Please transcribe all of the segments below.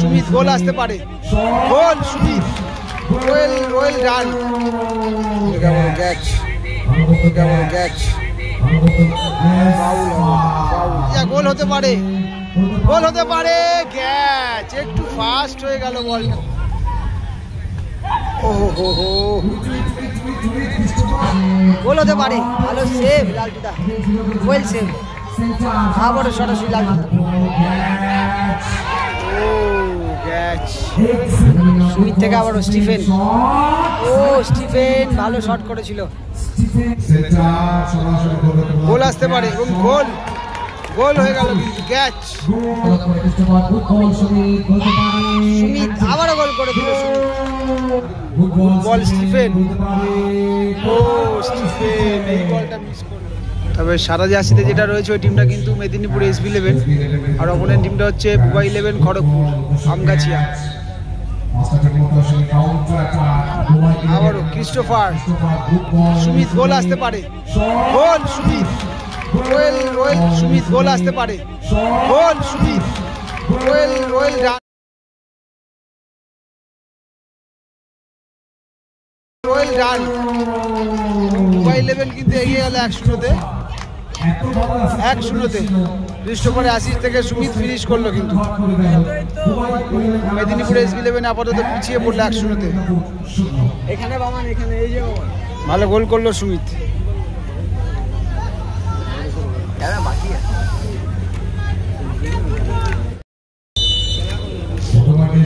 Sumit goal আসতে পারে, goal Sumit, well run, catch, catch, goal হতে পারে, গোল হতে পারে, ক্যাচ, একটু ফাস্ট হয়ে গেল বলটা। ওহো, গোল হতে পারে, ভালো সেভ লালটুদা, ওয়েল সেভ, আবারও সরাসরি লালটুদা, ও ক্যাচ, সুমিত থেকে আবারও স্টিফেন, ও স্টিফেন ভালো শট করেছিল, গোল আসতে পারে এবং গোল, গোল হয়ে গেল, ক্যাচ, সুমিত আবারও গোল করে দিল, বল স্টিফেন, ও স্টিফেন এই বলটা মিস করলো। তবে সারা জার্সিতে যেটা রয়েছে ওই টিমটা কিন্তু মেদিনীপুর SB11 আর অপোনেন্ট টিমটা হচ্ছে বুবা 11 খড়গপুর আমগাছিয়া। আবারও ক্রিস্টোফার, সুমিত গোল আসতে পারে, goal Sumit, well Sumit goal আসতে পারে, গোল সুমিত, ওয়েল রান, বুবা 11 কিন্তু এগিয়ে গেল 1-0-তে, 1-0-তে ক্রিস্টোফারের অ্যাসিস্ট থেকে সুমিত ফিনিশ করলো, কিন্তু মেদিনীপুর SB11 আপাতত পিছিয়ে পড়লো 1-0-তে। এখানে এই যে ভালো গোল করলো সুমিত।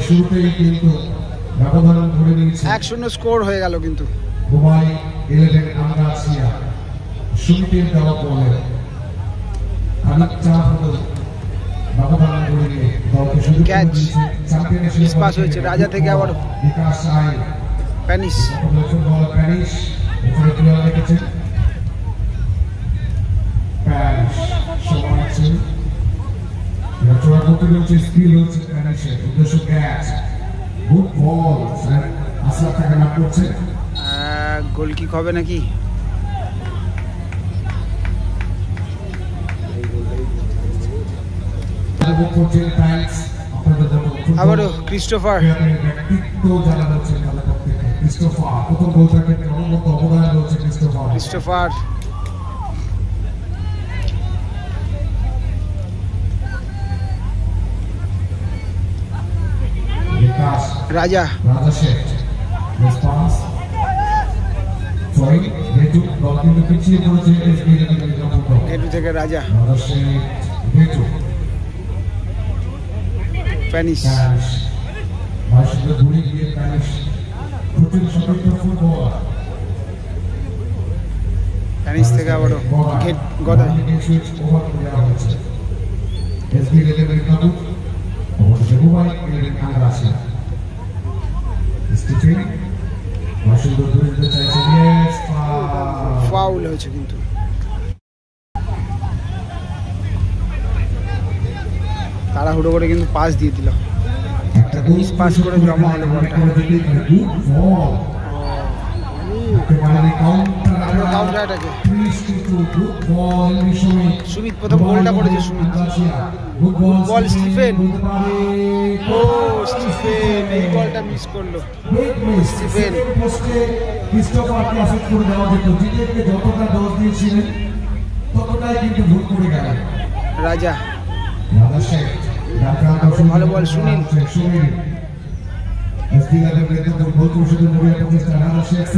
শুরুতেই কিন্তু ব্যবধান ধরে নিয়েছে, 1-0 স্কোর হয়ে গেল, কিন্তু বুবা 11 আমগাছিয়া সুমিতের দেওয়া বলে খানিকটা হলো ব্যবধান ধরে নিয়ে দলকে শুরু ক্যাচ, চ্যাম্পিয়নশিপ মিস পাস হয়েছে রাজা থেকে আবার বিকাশ আই প্যানিশ, ফুটবল প্যানিশ উপরে তুলে রেখেছেন, প্যানিশ সমান আছে, চূড়ান্ত হচ্ছে স্কিল হচ্ছে প্যানিশের উদ্দেশ্য ক্যাচ, গুড বল, আসলা টাকা না করছে, গোল কিক হবে নাকি? আবারও ক্রিস্টোফার, ক্রিস্টোফার রাজা, গেটু থেকে রাজা, প্যানিশ, প্যানিশ থেকে আবারও গেট গদাই, ফাউল হয়েছে, কিন্তু তাড়াহুড়ো করে কিন্তু পাস দিয়ে দিল, মিস পাস করে জমা হলো বলটা, সুমিত প্রথম গোলটা করেছে, সুমিত বল স্টিফেন, ও স্টিফেন এই বলটা মিস করলো, স্টিফেন ক্রিস্টোফারকে অ্যাসিস্ট করে দেওয়া যেত, জিতেকে যতটা দোষ দিয়েছিলেন ততটাই কিন্তু ভুল করে গেলেন রাজা, শেখ ভালো বল সুনীল,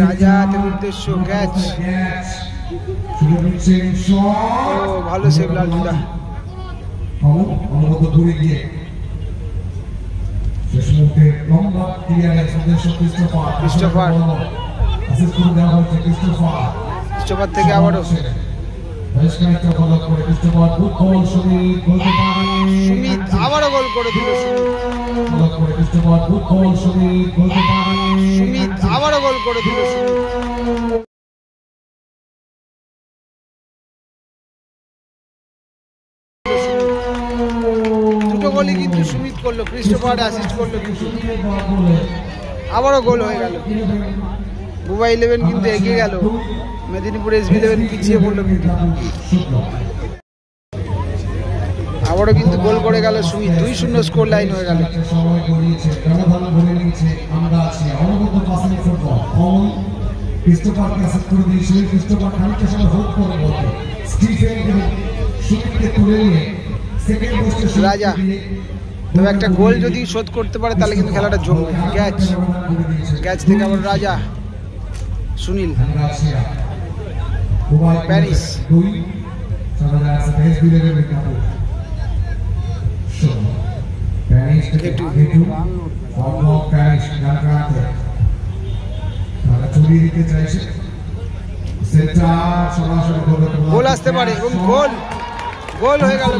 রাজার উদ্দেশ্য ক্যাচ, ও ভালো সেভ লালটুদা, দূরে গিয়ে শেষ মুহূর্তে লম্বা ক্লিয়ারেন্স উদ্দেশ্য ক্রিস্টোফার, ক্রিস্টোফার থেকে আবারও সুমিত আবারও গোল করে দিল, সুমিত আবারও গোল করে দিল, দুটো গোলই কিন্তু সুমিত করলো, ক্রিস্টোফার অ্যাসিস্ট করলো, কিন্তু আবারও গোল হয়ে গেল, বুবা 11 কিন্তু এগিয়ে গেল, মেদিনীপুর SB11 পিছিয়ে পড়লো, কিন্তু আবারও কিন্তু গোল করে গেল সুমিত, 2-0 স্কোর লাইন হয়ে গেল। সময় গড়িয়েছে, ব্যবধান গড়ে নিয়েছে আমরা আছি অনবদ্য পাসিং ফুটবল। কমন ক্রিস্টোফারকে অ্যাসেপ্ট করে দিয়েছে, ক্রিস্টোফার খানিকটা সময় হোল্ড করে বলতে স্টিফেন সুমিতকে তুলে নিয়ে সেকেন্ড পোস্টে রাজা। তবে একটা গোল যদি শোধ করতে পারে তাহলে কিন্তু খেলাটা জমবে। ক্যাচ থেকে আবার রাজা, সুনীল, প্যারিস, গোল আসতে পারে এবং গোল গোল হয়ে গেল।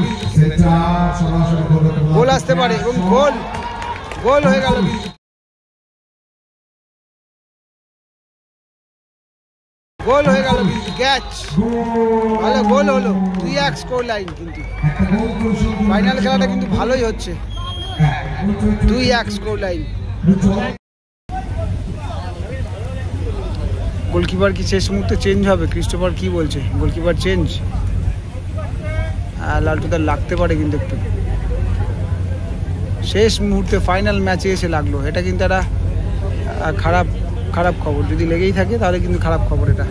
গোল আসতে পারে এবং গোল গোল হয়ে গেল। গোল হয়ে গেল, ক্যাচ, ভালো গোল হলো। 2-1 স্কোর লাইন। কিন্তু ফাইনাল খেলাটা কিন্তু ভালোই হচ্ছে। 2-1 স্কোর লাইন। গোলকিপার কি শেষ মুহূর্তে চেঞ্জ হবে? ক্রিস্টোফার কি বলছে? গোলকিপার চেঞ্জ, লালটুদার লাগতে পারে কিন্তু একটু শেষ মুহূর্তে ফাইনাল ম্যাচে এসে লাগলো। এটা কিন্তু একটা খারাপ খারাপ খবর। যদি লেগেই থাকে তাহলে কিন্তু খারাপ খবর এটা।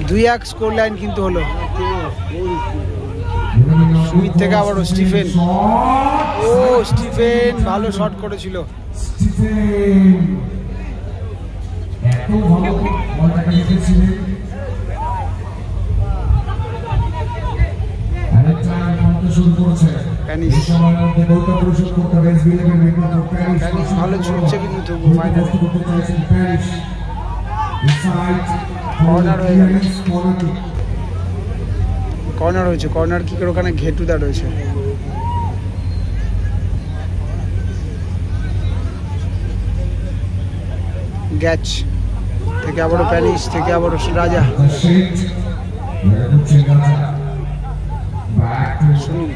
2-1 স্কোর লাইন কিন্তু হলো। সুমিত থেকে আবারও স্টিফেন। ও স্টিফেন ভালো শট করেছিল। ভালো ছুটছে কিন্তু কর্নার হয়ে গেল। কর্নার হয়েছে। কর্নার কি করে? ওখানে ঘেটুদা রয়েছে। গ্যাচ থেকে আবারও প্যারিস, থেকে আবারও রাজা, সুনীল,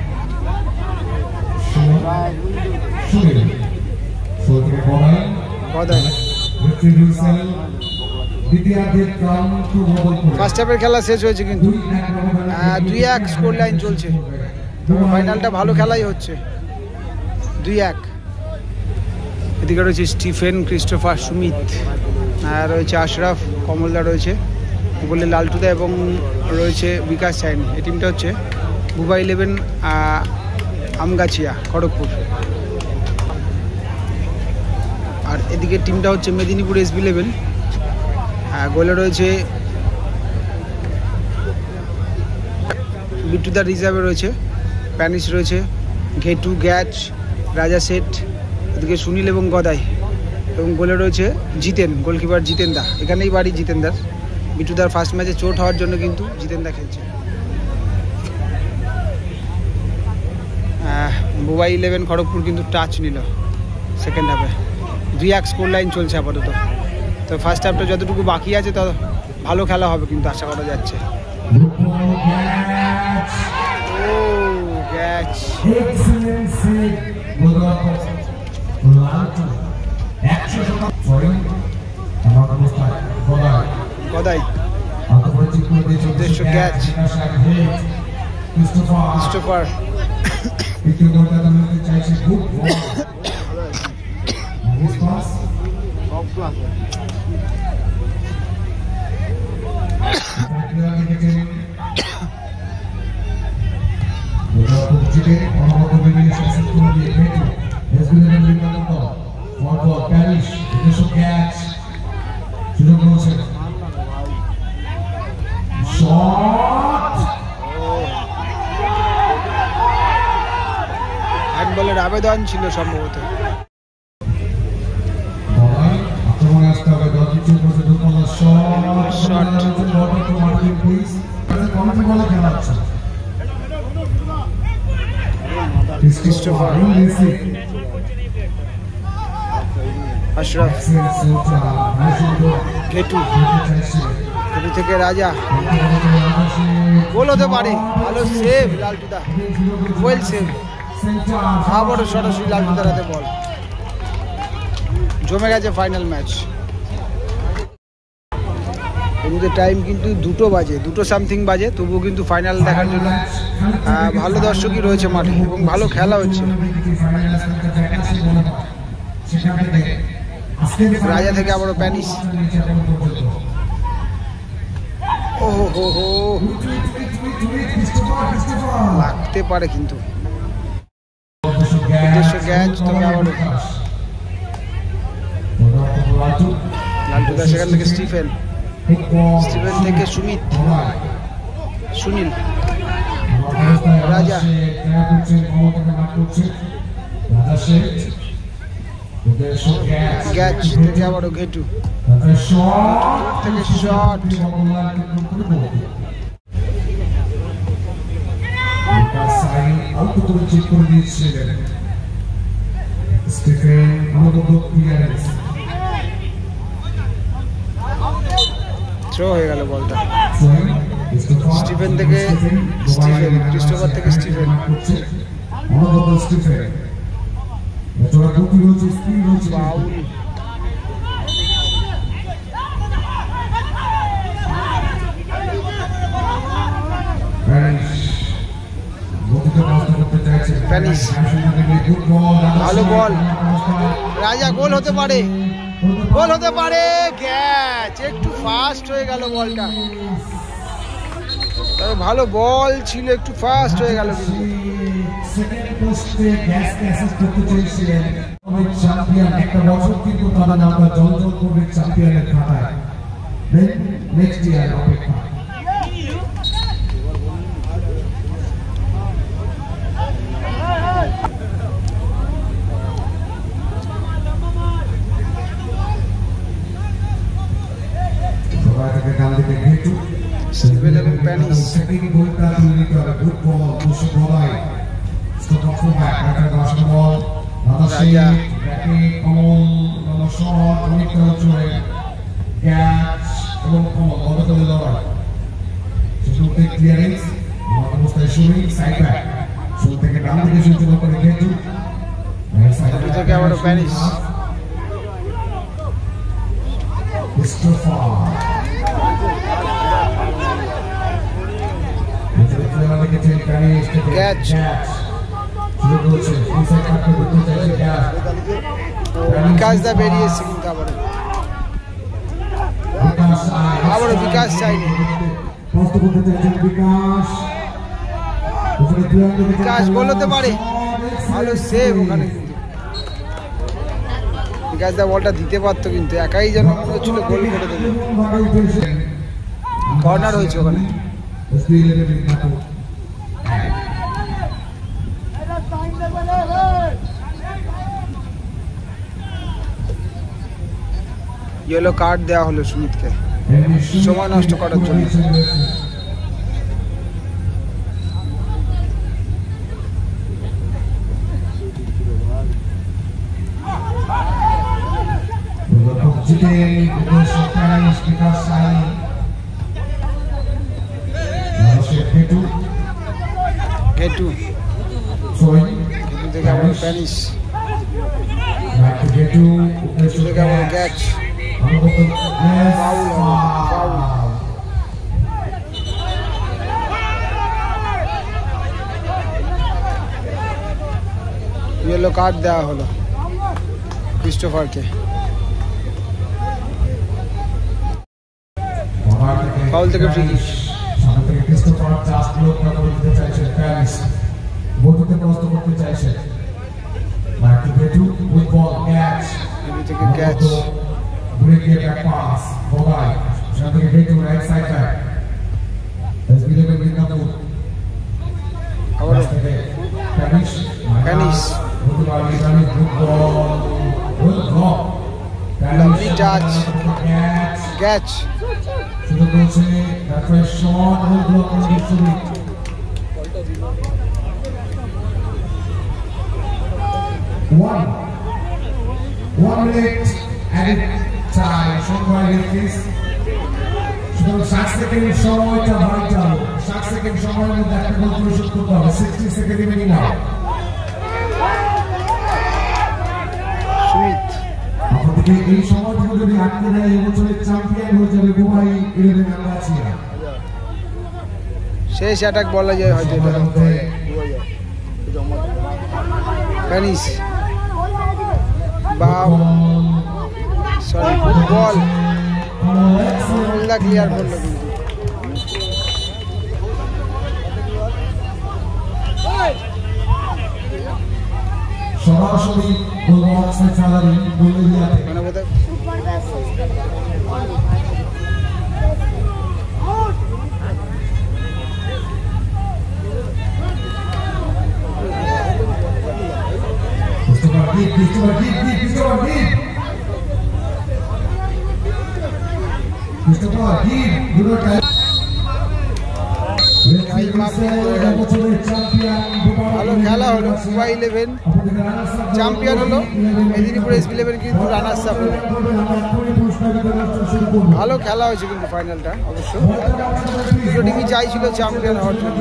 গদাই। ফার্স্ট হাফের খেলা শেষ হয়েছে কিন্তু 2-1 স্কোর লাইন চলছে। তবে ফাইনালটা ভালো খেলাই হচ্ছে। 2-1। এদিকে রয়েছে স্টিফেন, ক্রিস্টোফার, সুমিত, রয়েছে আশরাফ, কমলদা রয়েছে, বলে লালটুদা এবং রয়েছে বিকাশ সাইনি। এই টিমটা হচ্ছে বুবা 11 আমগাছিয়া খড়গপুর। আর এদিকে টিমটা হচ্ছে মেদিনীপুর SB11। গোলে রয়েছে বিট্টুদার রিজার্ভে রয়েছে প্যানিস, রয়েছে ঘেটু, গ্যাচ, রাজা সেট, এদিকে সুনীল এবং গদাই, এবং গোলে রয়েছে জিতেন, গোলকিপার জিতেন দা। এখানেই বাড়ি জিতেনদার। বিট্টুদার ফার্স্ট ম্যাচে চোট হওয়ার জন্য কিন্তু জিতেন দা খেলছে। বুবা 11 খড়গপুর কিন্তু টাচ নিল সেকেন্ড হাফে। 2-1 স্কোর লাইন চলছে আপাতত। তো ফার্স্ট হাফটা যতটুকু বাকি আছে তত ভালো খেলা হবে কিন্তু আশা করা যাচ্ছে। গদাই, উদ্দেশ্য ক্যাচ, ক্রিস্টোফার, হ্যান্ডবলের আবেদন ছিল সম্ভবত। ক্রিস্টোফার, আশরাফ, ঘেটু, ঘেটু থেকে রাজা, গোল হতে পারে। ভালো সেভ লালটুদা, ওয়েল সেভ। আবারও সরাসরি লালটুদার হাতে বল। জমে গেছে ফাইনাল ম্যাচ। এদিকে টাইম কিন্তু 2টো বাজে, 2টো সামথিং বাজে, তবুও কিন্তু ফাইনাল দেখার জন্য ভালো দর্শকই রয়েছে মাঠে এবং ভালো খেলা হচ্ছে। রাজা থেকে আবারও প্যানিস। ও হো হো, লাগতে পারে কিন্তু ক্যাচ। তবে আবারও লালটু দাস, সেখান থেকে স্টিফেন থেকে সুনীল, রাজা ক্যাচ থেকে আবারও ঘেটু থেকে শট। থ্রো হয়ে গেল বলটা। স্টিফেন থেকে স্টিফেন, ক্রিস্টোফার থেকে স্টিফেন। ফাউল। প্যানিস, ভালো বল। রাজা, গোল হতে পারে, গোল হতে পারে। ক্যাচ, একটু ফাস্ট হয়ে গেল বলটা। তবে ভালো বল ছিল, একটু ফাস্ট হয়ে গেল কিন্তু। একটা বছর কিন্তু তারা আমরা জল করবে চ্যাম্পিয়নের খাতায়। নেক্সট ইয়ার অপেক্ষা। স্টিফেন এবং প্যানিস। রাজা, থেকে আবারও প্যানিস। ক্যাচ, বিকাশ দা বেরিয়েছে কিন্তু আবারও বিকাশ চাইনি। বিকাশ গোল হতে পারে, ভালো সেভ ওখানে কিন্তু। বিকাশ দা বলটা দিতে পারতো কিন্তু একাই যেন মনে হচ্ছিল গোল করে দেবে। কর্নার হয়েছে ওখানে। ইয়েলো কার্ড দেওয়া হলো সুমিতকে সময় নষ্ট করার জন্য। ঘেটু থেকে আবার প্যানিস, থেকে আবার catch. Foul, foul. Yellow card দেওয়া হলো ক্রিস্টোফারকে। ফাউল থেকে free kick. Christopher just block করে দিতে চাইছে, প্যানিস বলতে প্রস্ত করতে চাইছে। বাকি বেটু উইথ বল ক্যাচ, থেকে catch. Break a back pass Balai সেখান থেকে বেটু রাইট সাইড ব্যাক এসবিলে মিদনাপুর আবার প্যানিস বুধবার ইরানি good ball lovely touch, catch. শুরু করছে তারপরে শট গোল ব্লক করে শুরু। One minute added time. সময় রেখেছ। শুধু 60 সেকেন্ড সময়টা ভাইটাল। 60 সেকেন্ড সময়ের মধ্যে একটা গোল পরিশোধ করতে হবে। 60 সেকেন্ড মিনিমাম। সুমিত এই সময়টুকু যদি আটকে দেয় এবছরের চ্যাম্পিয়ন হয়ে যাবে মুম্বাই 11 আন্দাচিয়া। শেষ অ্যাটাক বলা যায় হয়তো এটা ফিনিশ বা সরি ফুটবল ক্লিয়ার করলো কিন্তু সরাসরি গোলবক্সে চালালেন বুলেভিয়াতে। ভালো খেলা হলো মুম্বাই 11 চ্যাম্পিয়ন হলো, মেদিনীপুর SB11 কিন্তু রানার্স আপ হলো। ভালো খেলা হয়েছে কিন্তু ফাইনালটা অবশ্য দুটো টিমই চাইছিল চ্যাম্পিয়ন হওয়ার জন্য।